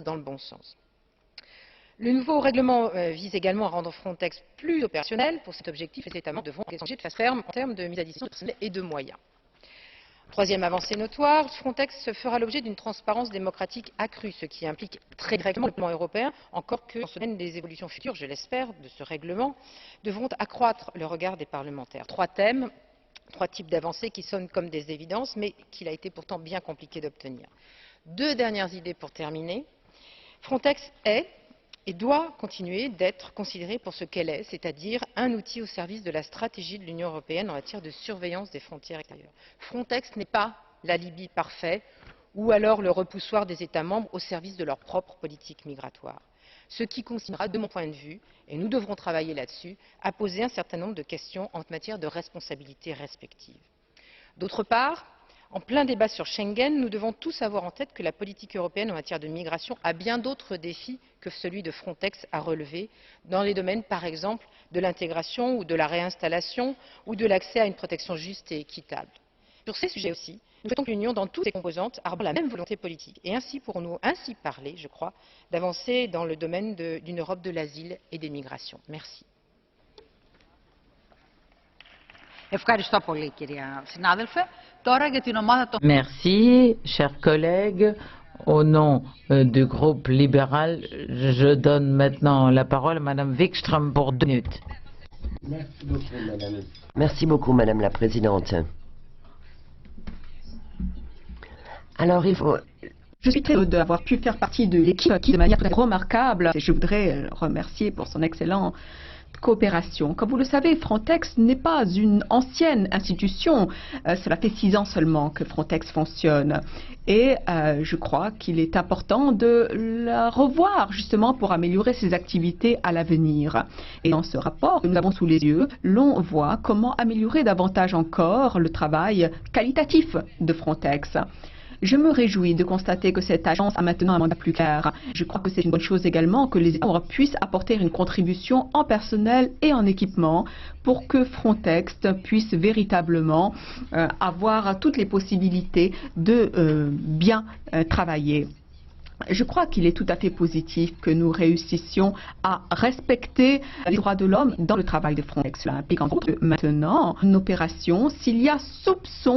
dans le bon sens. Le nouveau règlement vise également à rendre Frontex plus opérationnel. Pour cet objectif, les États membres devront engager de façon ferme en termes de mise à disposition de personnel et de moyens. Troisième avancée notoire, Frontex fera l'objet d'une transparence démocratique accrue, ce qui implique très directement le plan européen, encore que dans ce domaine, des évolutions futures, je l'espère, de ce règlement, devront accroître le regard des parlementaires. Trois thèmes, trois types d'avancées qui sonnent comme des évidences, mais qu'il a été pourtant bien compliqué d'obtenir. Deux dernières idées pour terminer. Frontex est et doit continuer d'être considérée pour ce qu'elle est, c'est-à-dire un outil au service de la stratégie de l'Union européenne en matière de surveillance des frontières extérieures. Frontex n'est pas l'alibi parfait ou alors le repoussoir des États membres au service de leur propre politique migratoire. Ce qui continuera, de mon point de vue, et nous devrons travailler là-dessus, à poser un certain nombre de questions en matière de responsabilités respectives. D'autre part, en plein débat sur Schengen, nous devons tous avoir en tête que la politique européenne en matière de migration a bien d'autres défis que celui de Frontex à relever, dans les domaines, par exemple, de l'intégration ou de la réinstallation ou de l'accès à une protection juste et équitable. Sur ces sujets aussi, nous souhaitons que l'Union, dans toutes ses composantes, arbore la même volonté politique. Et ainsi pourrons-nous ainsi parler, je crois, d'avancer dans le domaine d'une Europe de l'asile et des migrations. Merci. Merci, chers collègues. Au nom du groupe libéral, je donne maintenant la parole à Madame Wikström pour 2 minutes. Merci beaucoup, Madame la Présidente. Alors, Je suis très heureux d'avoir pu faire partie de l'équipe qui, de manière très remarquable, et je voudrais le remercier pour son excellente coopération. Comme vous le savez, Frontex n'est pas une ancienne institution. Cela fait 6 ans seulement que Frontex fonctionne. Et je crois qu'il est important de la revoir justement pour améliorer ses activités à l'avenir. Et dans ce rapport que nous avons sous les yeux, l'on voit comment améliorer davantage encore le travail qualitatif de Frontex. Je me réjouis de constater que cette agence a maintenant un mandat plus clair. Je crois que c'est une bonne chose également que les États membres puissent apporter une contribution en personnel et en équipement pour que Frontex puisse véritablement avoir toutes les possibilités de bien travailler. Je crois qu'il est tout à fait positif que nous réussissions à respecter les droits de l'homme dans le travail de Frontex. Cela implique en gros que maintenant, une opération, s'il y a soupçon